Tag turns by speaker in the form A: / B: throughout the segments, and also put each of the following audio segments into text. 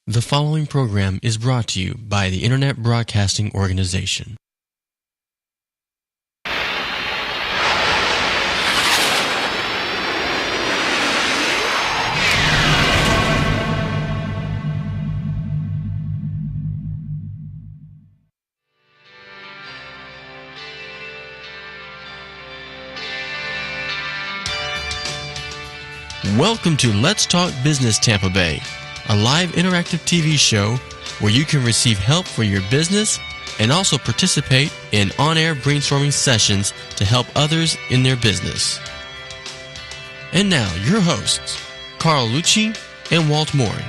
A: The following program is brought to you by the Internet Broadcasting Organization. Welcome to Let's Talk Business Tampa Bay, a live interactive TV show where you can receive help for your business and also participate in on-air brainstorming sessions to help others in their business. And now, your hosts, Carl Lucci and Walt Mooring.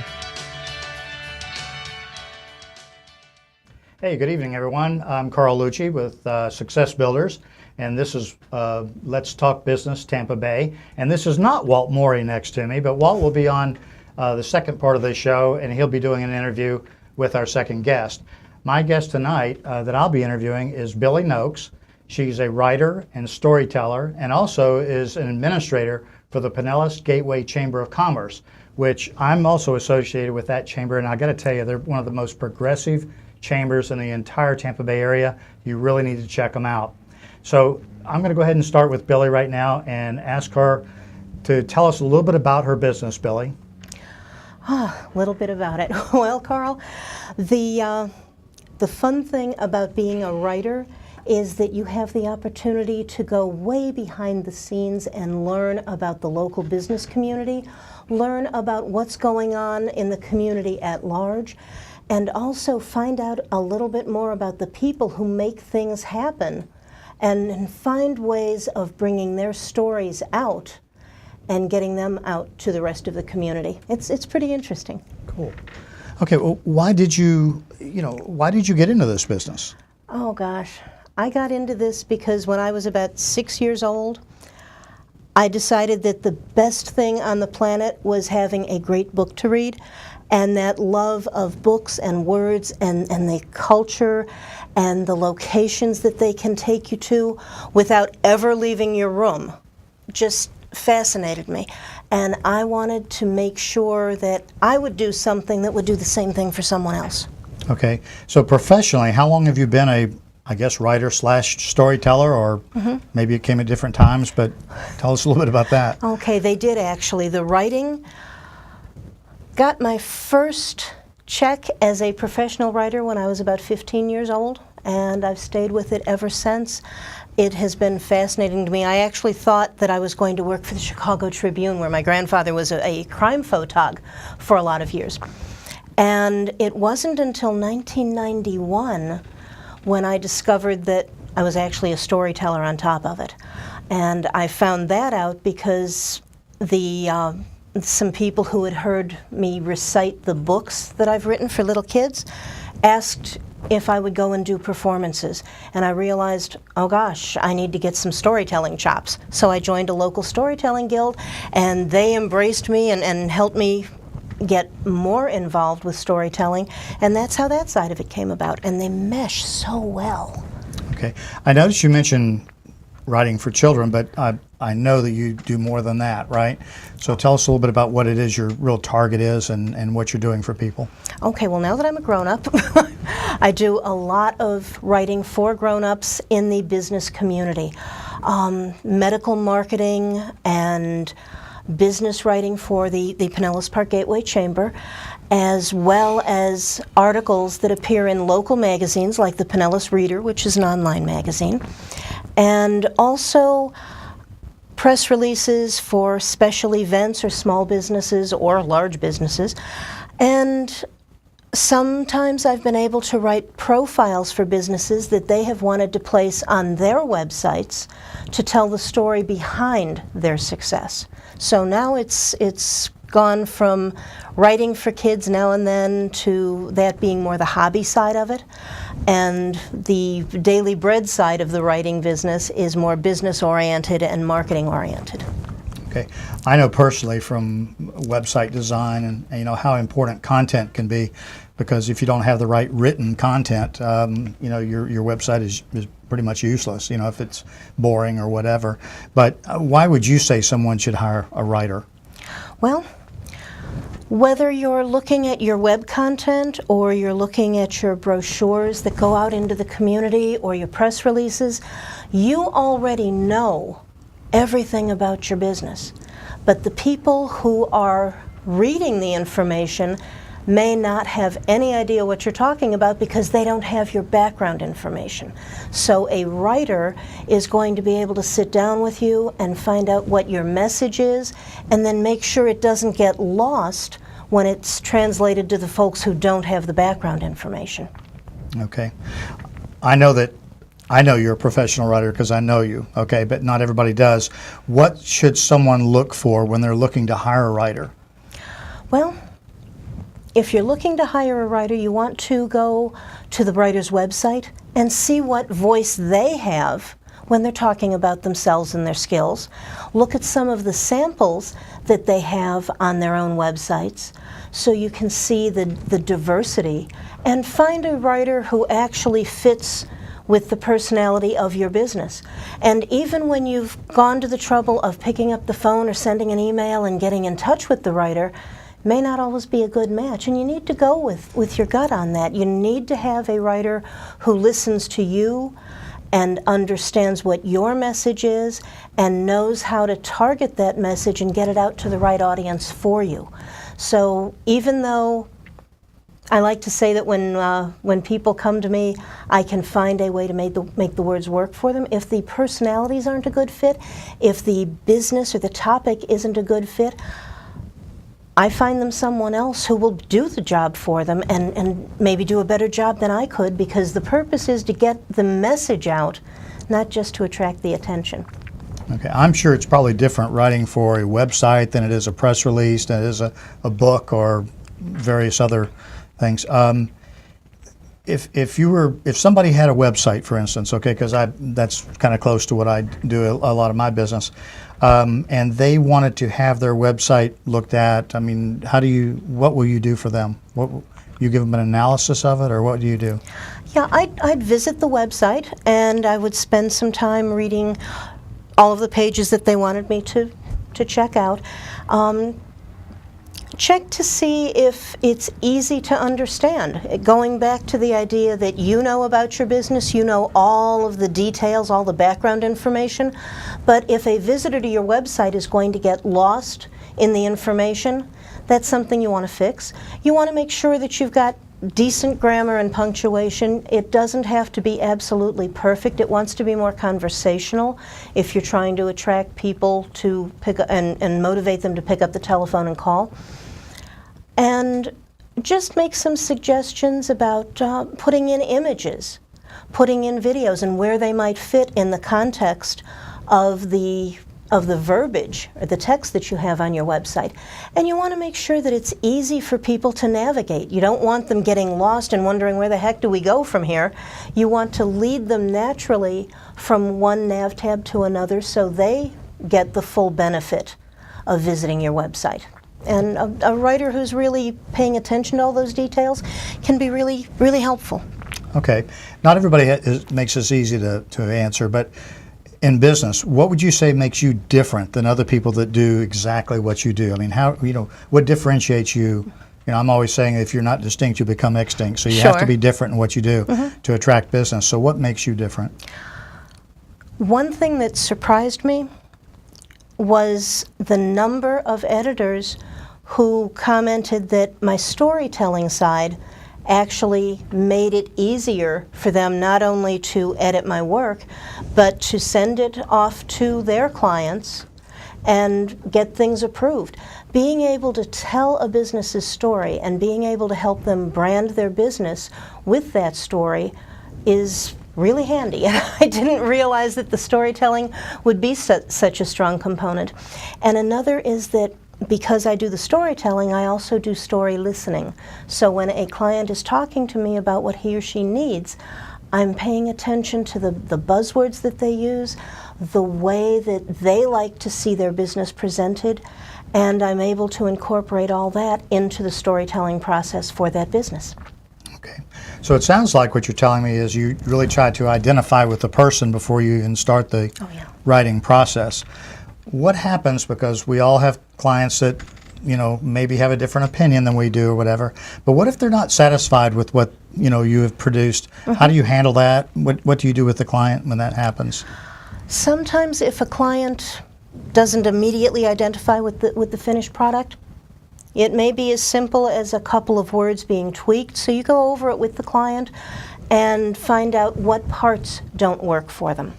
B: Hey, good evening, everyone. I'm Carl Lucci with Success Builders, and this is Let's Talk Business Tampa Bay. And this is not Walt Mooring next to me, but Walt will be on the second part of the show, and he'll be doing an interview with our second guest. My guest tonight that I'll be interviewing is Billy Noakes. She's a writer and storyteller, and also is an administrator for the Pinellas Gateway Chamber of Commerce, which I'm also associated with that chamber. And I got to tell you, they're one of the most progressive chambers in the entire Tampa Bay area. You really need to check them out. So I'm going to go ahead and start with Billy right now and ask her to tell us a little bit about her business, Billy.
C: A little bit about it. Well, Carl, the fun thing about being a writer is that you have the opportunity to go way behind the scenes and learn about the local business community, learn about what's going on in the community at large, and also find out a little bit more about the people who make things happen and find ways of bringing their stories out and getting them out to the rest of the community. It's pretty interesting.
B: Cool. Okay, well, why did you get into this business?
C: Oh gosh, I got into this because when I was about 6 years old, I decided that the best thing on the planet was having a great book to read, and that love of books and words and the culture and the locations that they can take you to without ever leaving your room just fascinated me. And I wanted to make sure that I would do something that would do the same thing for someone else.
B: Okay, so professionally, how long have you been a writer / storyteller, or maybe it came at different times, but tell us a little bit about that.
C: Okay, they did actually. The writing got my first check as a professional writer when I was about 15 years old, and I've stayed with it ever since. It has been fascinating to me. I actually thought that I was going to work for the Chicago Tribune, where my grandfather was a crime photog for a lot of years. And it wasn't until 1991 when I discovered that I was actually a storyteller on top of it. And I found that out because some people who had heard me recite the books that I've written for little kids asked if I would go and do performances. And I realized, oh gosh, I need to get some storytelling chops. So I joined a local storytelling guild, and they embraced me and helped me get more involved with storytelling, and that's how that side of it came about, and they mesh so well.
B: Okay, I noticed you mentioned writing for children, but I know that you do more than that, right? So tell us a little bit about what it is your real target is and what you're doing for people.
C: Okay, well, now that I'm a grown-up, I do a lot of writing for grown-ups in the business community. Medical marketing and business writing for the Pinellas Park Gateway Chamber, as well as articles that appear in local magazines like the Pinellas Reader, which is an online magazine, and also press releases for special events or small businesses or large businesses. And sometimes I've been able to write profiles for businesses that they have wanted to place on their websites to tell the story behind their success. So now it's gone from writing for kids now and then to that being more the hobby side of it. And the daily bread side of the writing business is more business-oriented and marketing-oriented.
B: Okay, I know personally from website design and how important content can be, because if you don't have the right written content, your website is pretty much useless, if it's boring or whatever. But why would you say someone should hire a writer?
C: Well, Whether you're looking at your web content or you're looking at your brochures that go out into the community or your press releases, you already know everything about your business. But the people who are reading the information may not have any idea what you're talking about because they don't have your background information. So a writer is going to be able to sit down with you and find out what your message is and then make sure it doesn't get lost when it's translated to the folks who don't have the background information.
B: Okay. I know you're a professional writer because I know you, okay, but not everybody does. What should someone look for when they're looking to hire a writer?
C: Well, if you're looking to hire a writer, you want to go to the writer's website and see what voice they have when they're talking about themselves and their skills. Look at some of the samples that they have on their own websites so you can see the diversity, and find a writer who actually fits with the personality of your business. And even when you've gone to the trouble of picking up the phone or sending an email and getting in touch with the writer, may not always be a good match, and you need to go with your gut on that. You need to have a writer who listens to you and understands what your message is and knows how to target that message and get it out to the right audience for you. So even though I like to say that when people come to me, I can find a way to make the words work for them. If the personalities aren't a good fit, if the business or the topic isn't a good fit, I find them someone else who will do the job for them and maybe do a better job than I could, because the purpose is to get the message out, not just to attract the attention.
B: Okay, I'm sure it's probably different writing for a website than it is a press release, than it is a book or various other things. If somebody had a website, for instance, okay, because that's kind of close to what I do a lot of my business, and they wanted to have their website looked at, I mean, what will you do for them? You give them an analysis of it, or what do you do?
C: Yeah, I'd visit the website and I would spend some time reading all of the pages that they wanted me to check out. Check to see if it's easy to understand. Going back to the idea that you know about your business, you know all of the details, all the background information, but if a visitor to your website is going to get lost in the information, that's something you want to fix. You want to make sure that you've got decent grammar and punctuation. It doesn't have to be absolutely perfect. It wants to be more conversational if you're trying to attract people to pick up and motivate them to pick up the telephone and call. And just make some suggestions about putting in images, putting in videos, and where they might fit in the context of the verbiage or the text that you have on your website. And you want to make sure that it's easy for people to navigate. You don't want them getting lost and wondering, where the heck do we go from here? You want to lead them naturally from one nav tab to another so they get the full benefit of visiting your website. And a writer who's really paying attention to all those details can be really, really helpful.
B: Okay. Not everybody makes this easy to answer, but in business, what would you say makes you different than other people that do exactly what you do? I mean, what differentiates you? I'm always saying if you're not distinct, you become extinct. So you have to be different in what you do to attract business. So what makes you different?
C: One thing that surprised me was the number of editors who commented that my storytelling side actually made it easier for them not only to edit my work, but to send it off to their clients and get things approved. Being able to tell a business's story and being able to help them brand their business with that story is really handy. And I didn't realize that the storytelling would be such a strong component. And another is that because I do the storytelling, I also do story listening. So when a client is talking to me about what he or she needs, I'm paying attention to the buzzwords that they use, the way that they like to see their business presented, and I'm able to incorporate all that into the storytelling process for that business.
B: Okay. So it sounds like what you're telling me is you really try to identify with the person before you even start the writing process. What happens, because we all have clients that maybe have a different opinion than we do or whatever. But what if they're not satisfied with what, you have produced? How do you handle that? What do you do with the client when that happens?
C: Sometimes if a client doesn't immediately identify with the finished product, it may be as simple as a couple of words being tweaked. So you go over it with the client and find out what parts don't work for them.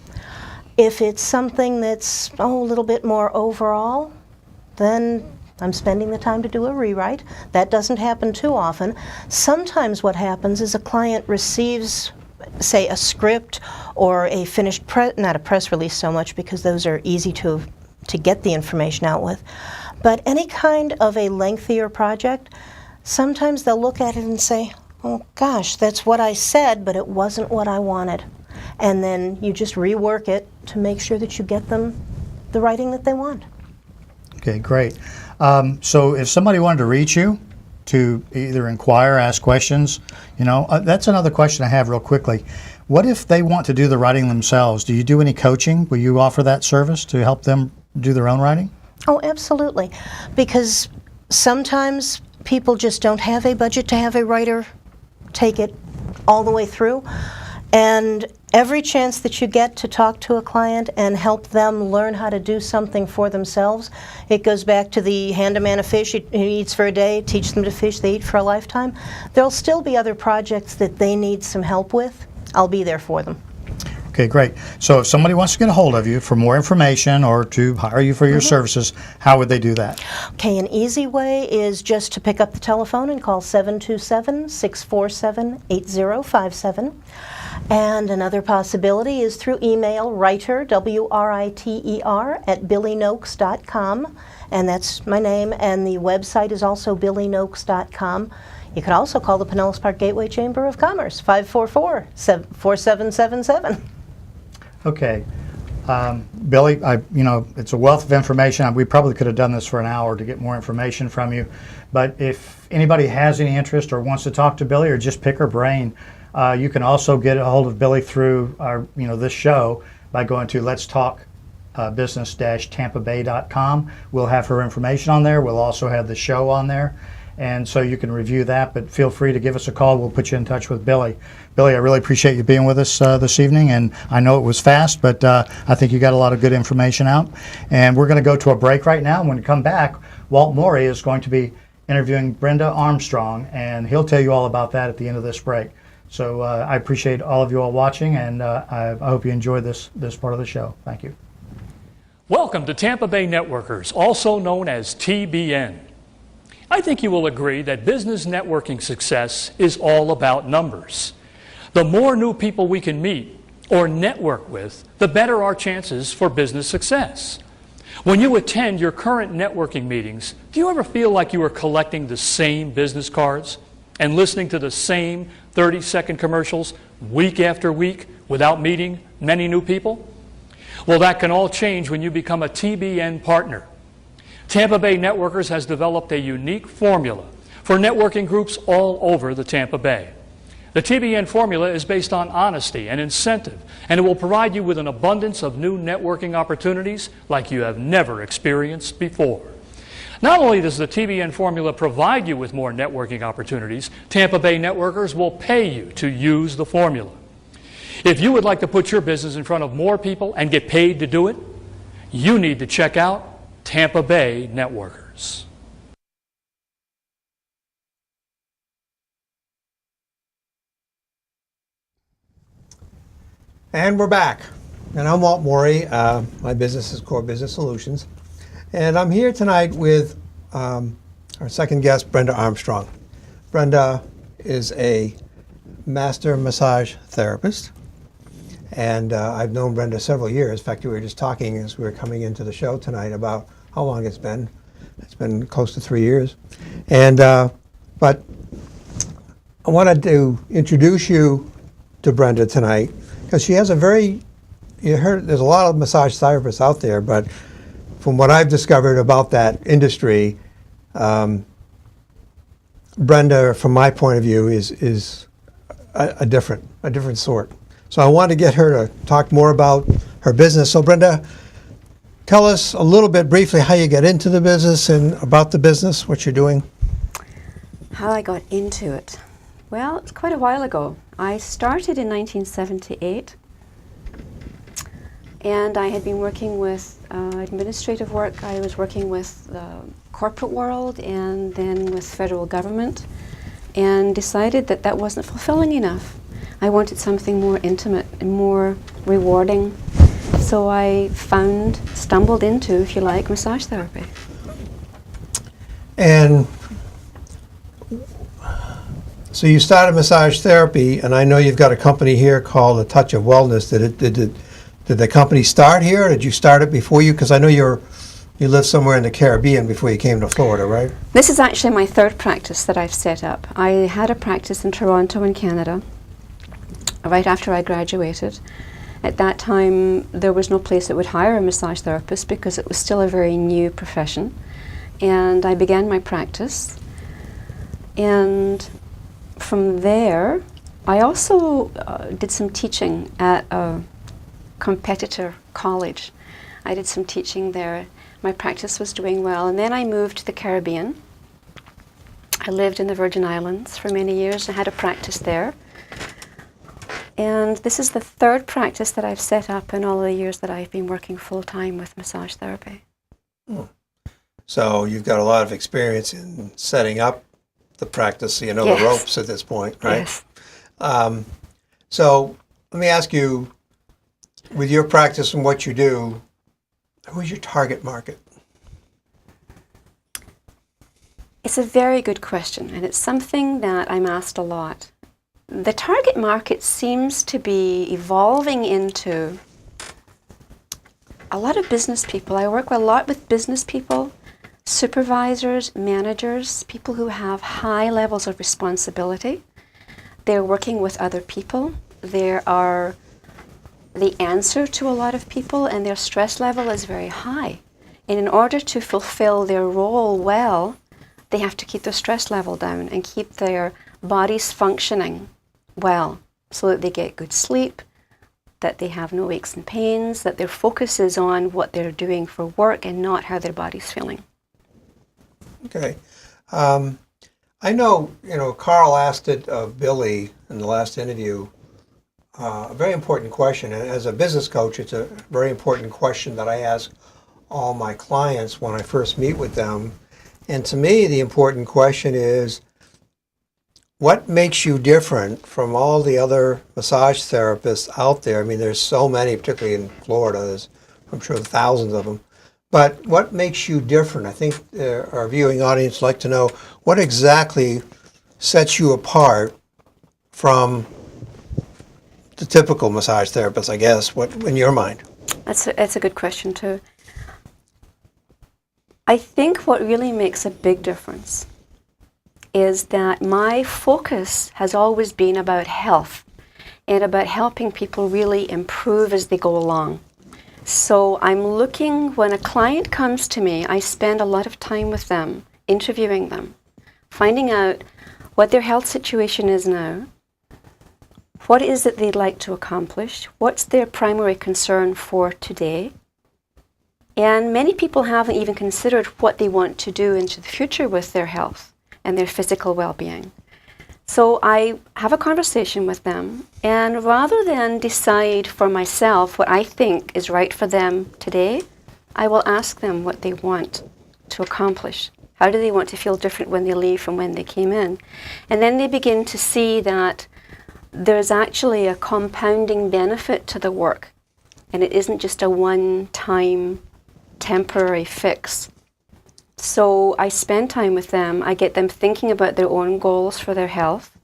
C: If it's something that's a little bit more overall, then I'm spending the time to do a rewrite. That doesn't happen too often. Sometimes what happens is a client receives, say, a script or a finished not a press release so much, because those are easy to get the information out with, but any kind of a lengthier project, sometimes they'll look at it and say, oh gosh, that's what I said, but it wasn't what I wanted. And then you just rework it to make sure that you get them the writing that they want.
B: Okay, great. So if somebody wanted to reach you to either inquire, ask questions, that's another question I have real quickly. What if they want to do the writing themselves? Do you do any coaching? Will you offer that service to help them do their own writing?
C: Oh, absolutely. Because sometimes people just don't have a budget to have a writer take it all the way through. And every chance that you get to talk to a client and help them learn how to do something for themselves, it goes back to the hand a man a fish, he eats for a day, teach them to fish, they eat for a lifetime. There'll still be other projects that they need some help with. I'll be there for them.
B: Okay, great. So if somebody wants to get a hold of you for more information or to hire you for your services, how would they do that?
C: Okay, an easy way is just to pick up the telephone and call 727-647-8057. And another possibility is through email, writer, W-R-I-T-E-R, @billynoakes.com. And that's my name, and the website is also billynoakes.com. You could also call the Pinellas Park Gateway Chamber of Commerce, 544-4777.
B: Okay. Billy, it's a wealth of information. We probably could have done this for an hour to get more information from you. But if anybody has any interest or wants to talk to Billy or just pick her brain, you can also get a hold of Billy through our, this show by going to Let's Talk business-tampabay.com. We'll have her information on there. We'll also have the show on there. And so you can review that, but feel free to give us a call. We'll put you in touch with Billy. Billy, I really appreciate you being with us this evening, and I know it was fast, but I think you got a lot of good information out. And we're going to go to a break right now. When we come back, Walt Morey is going to be interviewing Brenda Armstrong, and he'll tell you all about that at the end of this break. So I appreciate all of you all watching, and I hope you enjoy this part of the show. Thank you.
D: Welcome to Tampa Bay Networkers, also known as TBN. I think you will agree that business networking success is all about numbers. The more new people we can meet or network with, the better our chances for business success. When you attend your current networking meetings, do you ever feel like you are collecting the same business cards and listening to the same 30-second commercials week after week without meeting many new people? Well, that can all change when you become a TBN partner. Tampa Bay Networkers has developed a unique formula for networking groups all over the Tampa Bay. The TBN formula is based on honesty and incentive, and it will provide you with an abundance of new networking opportunities like you have never experienced before. Not only does the TBN formula provide you with more networking opportunities, Tampa Bay Networkers will pay you to use the formula. If you would like to put your business in front of more people and get paid to do it, you need to check out Tampa Bay Networkers.
E: And we're back. And I'm Walt Morey. My business is Core Business Solutions. And I'm here tonight with our second guest, Brenda Armstrong. Brenda is a master massage therapist. And I've known Brenda several years. In fact, we were just talking as we were coming into the show tonight about how long it's been. It's been close to 3 years. And but I wanted to introduce you to Brenda tonight because she has a very, there's a lot of massage therapists out there, but from what I've discovered about that industry, Brenda, from my point of view, is a different sort. So I wanted to get her to talk more about her business. So Brenda, tell us a little bit briefly how you got into the business and about the business, what you're doing.
F: How I got into it? Well, it's quite a while ago. I started in 1978, and I had been working with administrative work. I was working with the corporate world and then with federal government, and decided that that wasn't fulfilling enough. I wanted something more intimate and more rewarding. So I stumbled into, if you like, massage therapy.
E: And so you started massage therapy, and I know you've got a company here called A Touch of Wellness. Did the company start here, or did you start it before you? Because I know you lived somewhere in the Caribbean before you came to Florida, right?
F: This is actually my third practice that I've set up. I had a practice in Toronto in Canada right after I graduated. At that time, there was no place that would hire a massage therapist because it was still a very new profession. And I began my practice. And from there, I also did some teaching at a competitor college. I did some teaching there. My practice was doing well. And then I moved to the Caribbean. I lived in the Virgin Islands for many years. I had a practice there. And this is the third practice that I've set up in all the years that I've been working full-time with massage therapy.
E: So you've got a lot of experience in setting up the practice, so you know
F: Yes.
E: the ropes at this point, right?
F: Yes.
E: So let me ask you, with your practice and what you do, who is your target market?
F: It's a very good question, and it's something that I'm asked a lot. The target market seems to be evolving into a lot of business people. I work a lot with business people, supervisors, managers, people who have high levels of responsibility. They're working with other people. They are the answer to a lot of people, and their stress level is very high. And in order to fulfill their role well, they have to keep their stress level down and keep their bodies functioning well so that they get good sleep, that they have no aches and pains, that their focus is on what they're doing for work and not how their body's feeling.
E: Okay. I know, Carl asked it of Billy in the last interview, a very important question. And as a business coach, it's a very important question that I ask all my clients when I first meet with them. And to me, the important question is, what makes you different from all the other massage therapists out there? I mean, there's so many, particularly in Florida. There's, I'm sure, thousands of them. But what makes you different? I think our viewing audience would like to know what exactly sets you apart from the typical massage therapist, I guess, what in your mind?
F: That's a good question, too. I think what really makes a big difference is that my focus has always been about health and about helping people really improve as they go along. So I'm looking, when a client comes to me, I spend a lot of time with them, interviewing them, finding out what their health situation is now, what it is that they'd like to accomplish, what's their primary concern for today. And many people haven't even considered what they want to do into the future with their health and their physical well-being. So I have a conversation with them, and rather than decide for myself what I think is right for them today, I will ask them what they want to accomplish. How do they want to feel different when they leave from when they came in? And then they begin to see that there's actually a compounding benefit to the work, and it isn't just a one-time temporary fix. So I spend time with them. I get them thinking about their own goals for their health.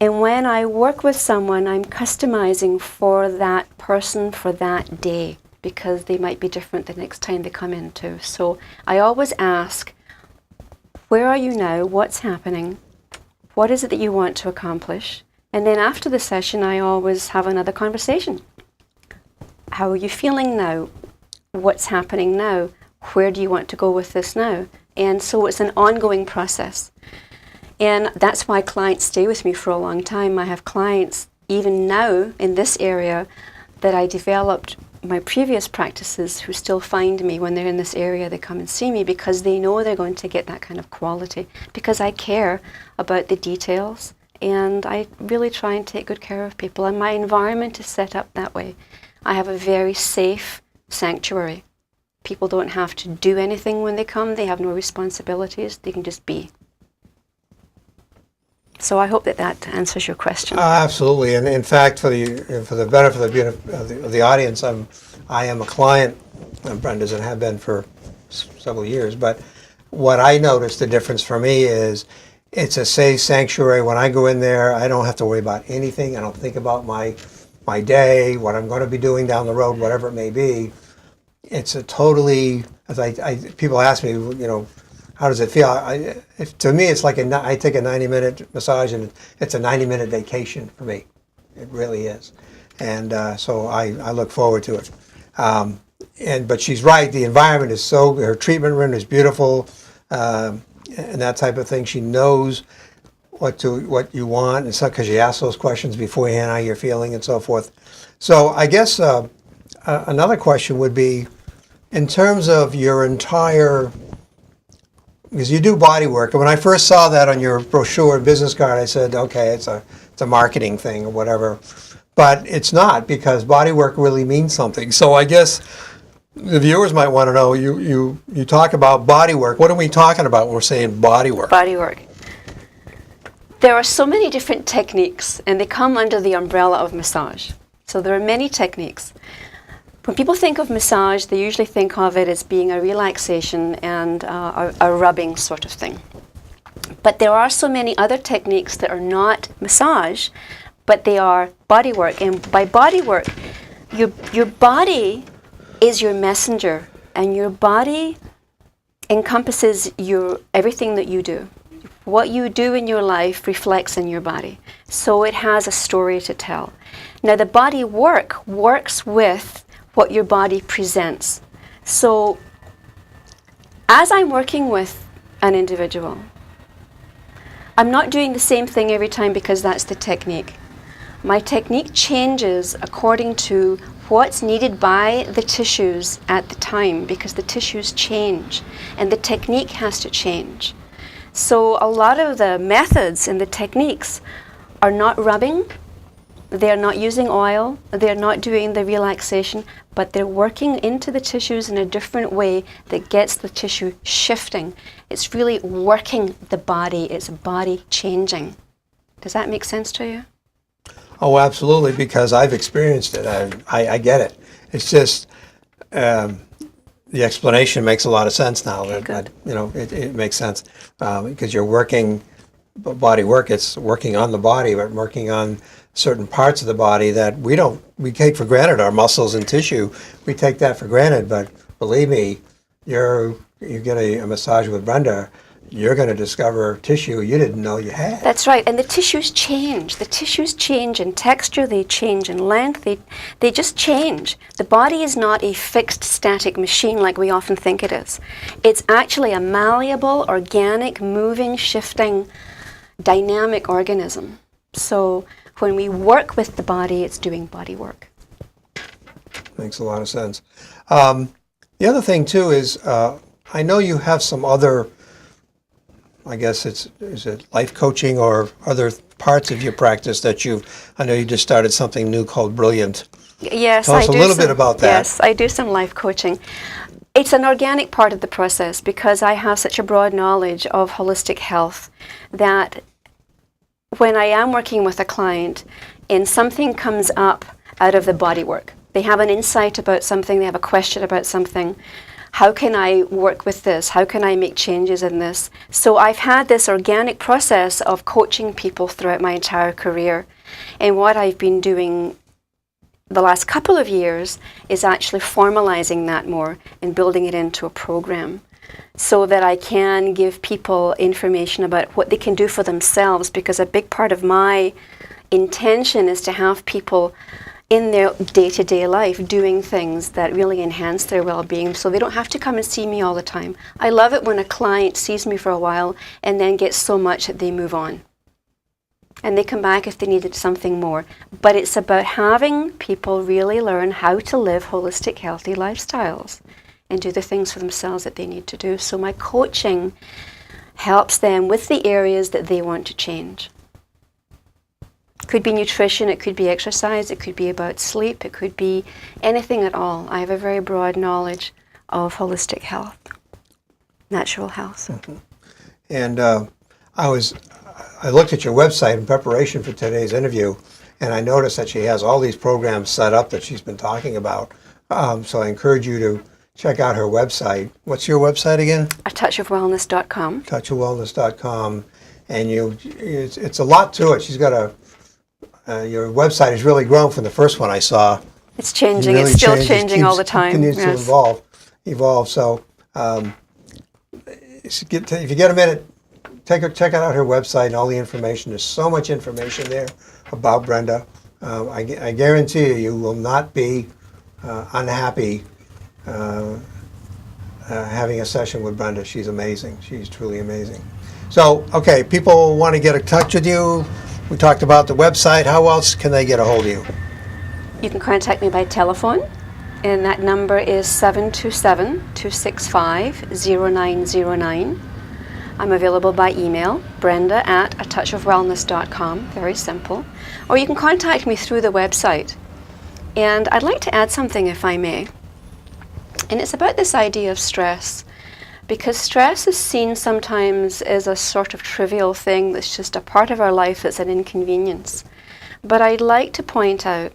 F: And when I work with someone, I'm customizing for that person for that day, because they might be different the next time they come in too. So I always ask, where are you now? What's happening? What is it that you want to accomplish? And then after the session, I always have another conversation. How are you feeling now? What's happening now? Where do you want to go with this now? And so it's an ongoing process. And that's why clients stay with me for a long time. I have clients, even now in this area, that I developed my previous practices who still find me when they're in this area. They come and see me because they know they're going to get that kind of quality, because I care about the details and I really try and take good care of people, and my environment is set up that way. I have a very safe sanctuary. People don't have to do anything when they come. They have no responsibilities. They can just be. So I hope that that answers your question.
E: Absolutely, and in fact, for the benefit of the audience, I am a client of Brenda's and have been for several years. But what I noticed the difference for me is it's a safe sanctuary. When I go in there, I don't have to worry about anything. I don't think about my day, what I'm going to be doing down the road, whatever it may be. It's a totally, as people ask me, how does it feel? To me, it's like I take a 90-minute massage, and it's a 90-minute vacation for me. It really is, and so I look forward to it. But she's right. The environment is her treatment room is beautiful, and that type of thing. She knows what you want, and so because you ask those questions beforehand, how you're feeling, and so forth. So I guess another question would be, in terms of your entire. Because you do body work, and when I first saw that on your brochure and business card, I said, okay, it's a marketing thing or whatever. But it's not, because body work really means something. So I guess the viewers might want to know, you talk about body work. What are we talking about when we're saying body work?
F: Body work. There are so many different techniques, and they come under the umbrella of massage. So there are many techniques. When people think of massage, they usually think of it as being a relaxation and a rubbing sort of thing. But there are so many other techniques that are not massage, but they are body work. And by body work, your body is your messenger, and your body encompasses everything that you do. What you do in your life reflects in your body. So it has a story to tell. Now, the body works with what your body presents. So as I'm working with an individual, I'm not doing the same thing every time because that's the technique. My technique changes according to what's needed by the tissues at the time, because the tissues change and the technique has to change. So a lot of the methods and the techniques are not rubbing. They're not using oil, they're not doing the relaxation, but they're working into the tissues in a different way that gets the tissue shifting. It's really working the body, it's body changing. Does that make sense to you?
E: Oh, absolutely, because I've experienced it. I get it. It's just, the explanation makes a lot of sense now.
F: Okay, good.
E: It makes sense because you're working body work. It's working on the body, but working on certain parts of the body that we take for granted. Our muscles and tissue, we take that for granted. But believe me, you get a massage with Brenda, you're going to discover tissue you didn't know you had.
F: That's right, and the tissues change. The tissues change in texture, they change in length, they just change. The body is not a fixed static machine like we often think it is. It's actually a malleable, organic, moving, shifting, dynamic organism. So when we work with the body, it's doing body work.
E: Makes a lot of sense. The other thing too is, I know you have some other, I guess is it life coaching or other parts of your practice that I know you just started something new called Brilliant.
F: Yes,
E: Tell us a little bit about that.
F: Yes, I do some life coaching. It's an organic part of the process because I have such a broad knowledge of holistic health that when I am working with a client and something comes up out of the body work, they have an insight about something, they have a question about something, how can I work with this? How can I make changes in this? So I've had this organic process of coaching people throughout my entire career. And what I've been doing the last couple of years is actually formalizing that more and building it into a program so that I can give people information about what they can do for themselves, because a big part of my intention is to have people in their day-to-day life doing things that really enhance their well-being so they don't have to come and see me all the time. I love it when a client sees me for a while and then gets so much that they move on. and they come back if they needed something more. But it's about having people really learn how to live holistic, healthy lifestyles and do the things for themselves that they need to do. So my coaching helps them with the areas that they want to change. It could be nutrition, it could be exercise, it could be about sleep, it could be anything at all. I have a very broad knowledge of holistic health, natural health.
E: Mm-hmm. And I looked at your website in preparation for today's interview, and I noticed that she has all these programs set up that she's been talking about. So I encourage you to check out her website. What's your website again?
F: atouchofwellness.com.
E: Touchofwellness.com. And it's a lot to it. She's got your website has really grown from the first one I saw.
F: It's changing.
E: Really
F: It's still changing all the time.
E: Continues to evolve. So if you get a minute, check out her website and all the information. There's so much information there about Brenda. I guarantee you will not be unhappy having a session with Brenda. She's amazing. She's truly amazing. So, okay, people want to get in touch with you. We talked about the website. How else can they get a hold of you?
F: You can contact me by telephone, and that number is 727-265-0909. I'm available by email, brenda@atouchofwellness.com, very simple. Or you can contact me through the website. And I'd like to add something, if I may. And it's about this idea of stress. Because stress is seen sometimes as a sort of trivial thing that's just a part of our life that's an inconvenience. But I'd like to point out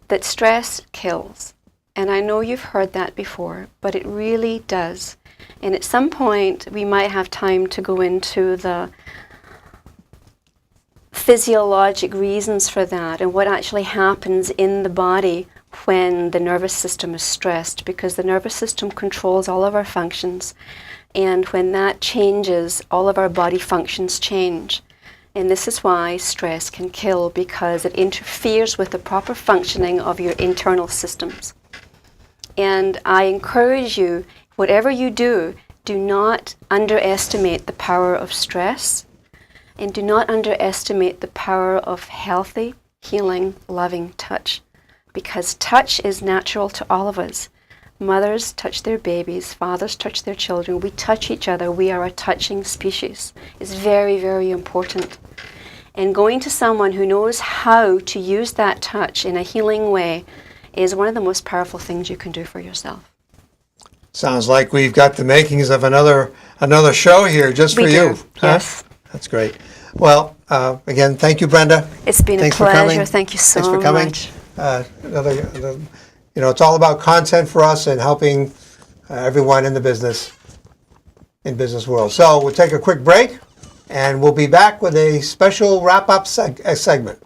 F: that stress kills. And I know you've heard that before, but it really does. And at some point, we might have time to go into the physiologic reasons for that and what actually happens in the body when the nervous system is stressed, because the nervous system controls all of our functions. And when that changes, all of our body functions change. And this is why stress can kill, because it interferes with the proper functioning of your internal systems. And I encourage you, whatever you do, do not underestimate the power of stress, and do not underestimate the power of healthy, healing, loving touch. Because touch is natural to all of us. Mothers touch their babies, fathers touch their children. We touch each other. We are a touching species. It's very, very important. And going to someone who knows how to use that touch in a healing way is one of the most powerful things you can do for yourself.
E: Sounds like we've got the makings of another show here just for you.
F: Yes.
E: That's great. Well, again, thank you, Brenda.
F: It's been
E: Thanks
F: a pleasure.
E: For coming.
F: Thank you so much.
E: Thanks for coming. It's all about content for us and helping everyone in the business world. So we'll take a quick break, and we'll be back with a special wrap-up segment.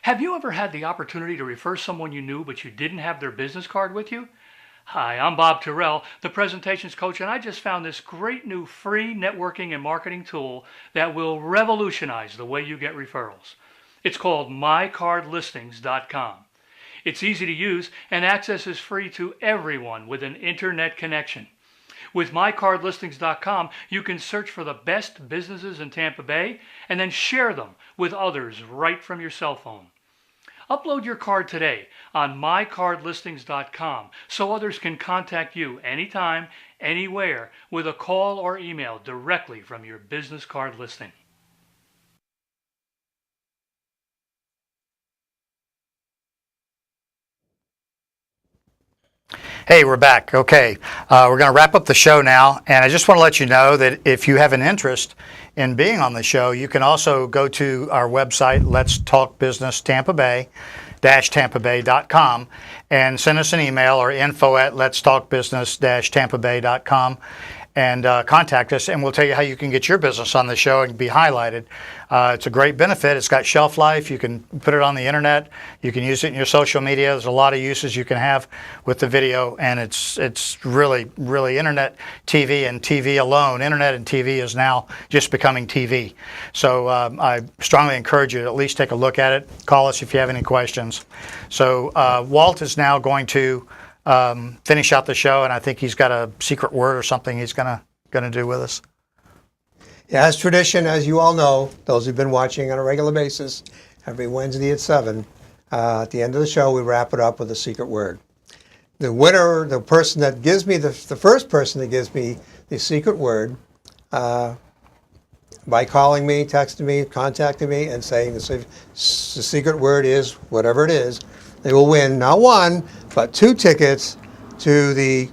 D: Have you ever had the opportunity to refer someone you knew but you didn't have their business card with you? Hi, I'm Bob Terrell, the presentations coach, and I just found this great new free networking and marketing tool that will revolutionize the way you get referrals. It's called mycardlistings.com. It's easy to use, and access is free to everyone with an internet connection. With mycardlistings.com, you can search for the best businesses in Tampa Bay and then share them with others right from your cell phone. Upload your card today on mycardlistings.com so others can contact you anytime, anywhere with a call or email directly from your business card listing.
B: Hey, we're back. Okay, we're going to wrap up the show now, and I just want to let you know that if you have an interest in being on the show, you can also go to our website, Let's Talk Business Tampa Bay, tampabay.com, and send us an email or info@letstalkbusiness-tampabay.com, and contact us, and we'll tell you how you can get your business on the show and be highlighted. It's a great benefit. It's got shelf life. You can put it on the internet. You can use it in your social media. There's a lot of uses you can have with the video, and it's really, really internet, TV, and TV alone. Internet and TV is now just becoming TV. So I strongly encourage you to at least take a look at it. Call us if you have any questions. So Walt is now going to finish out the show, and I think he's got a secret word or something he's gonna do with us.
E: As tradition, as you all know, those who've been watching on a regular basis, every Wednesday at 7, at the end of the show, we wrap it up with a secret word. The winner, the person that gives me, the first person that gives me the secret word, by calling me, texting me, contacting me, and saying the secret word is whatever it is, they will win not one, but 2 tickets to the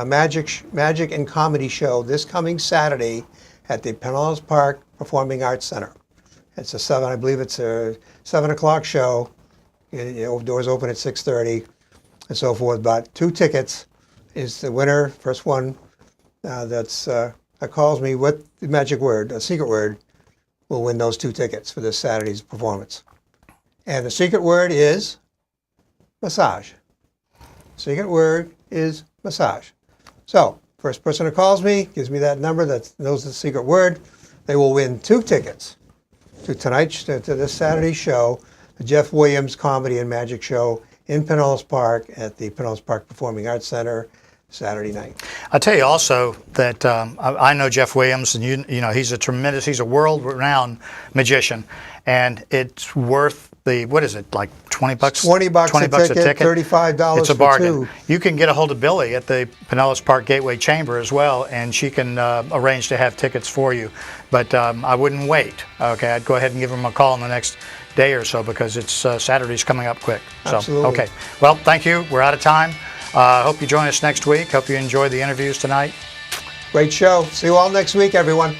E: Magic and Comedy Show this coming Saturday at the Pinellas Park Performing Arts Center. It's I believe it's a 7 o'clock show. Doors open at 6:30 and so forth. But 2 tickets is the winner. First one that calls me with the magic word, a secret word, will win those 2 tickets for this Saturday's performance. And the secret word is massage. Secret word is massage. So, first person who calls me, gives me that number that knows the secret word, they will win 2 tickets to this Saturday's show, the Jeff Williams Comedy and Magic Show in Pinellas Park at the Pinellas Park Performing Arts Center Saturday night.
B: I'll tell you also that I know Jeff Williams, and you know he's a world-renowned magician, and it's worth what is it, like $20? $20 a ticket,
E: $35
B: it's a bargain.
E: for 2.
B: You can get a hold of Billy at the Pinellas Park Gateway Chamber as well, and she can arrange to have tickets for you. But I wouldn't wait. Okay, I'd go ahead and give him a call in the next day or so because it's Saturday's coming up quick. So,
E: Absolutely.
B: okay. Well, thank you. We're out of time. Hope you join us next week. Hope you enjoyed the interviews tonight.
E: Great show. See you all next week, everyone.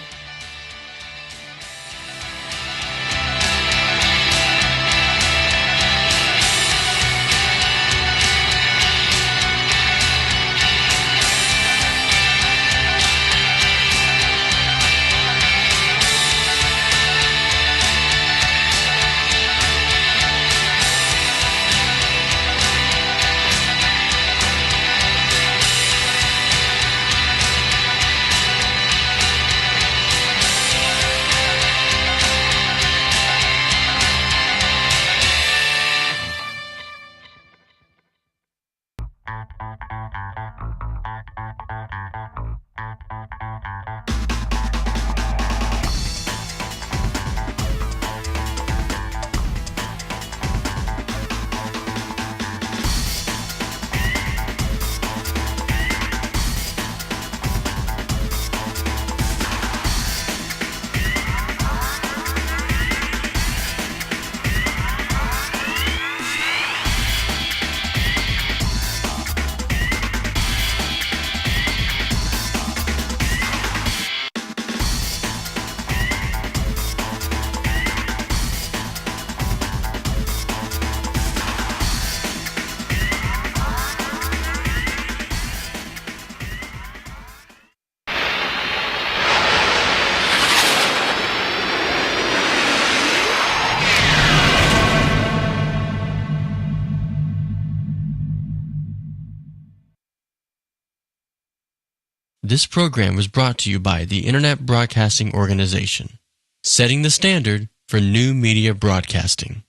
A: This program was brought to you by the Internet Broadcasting Organization, setting the standard for new media broadcasting.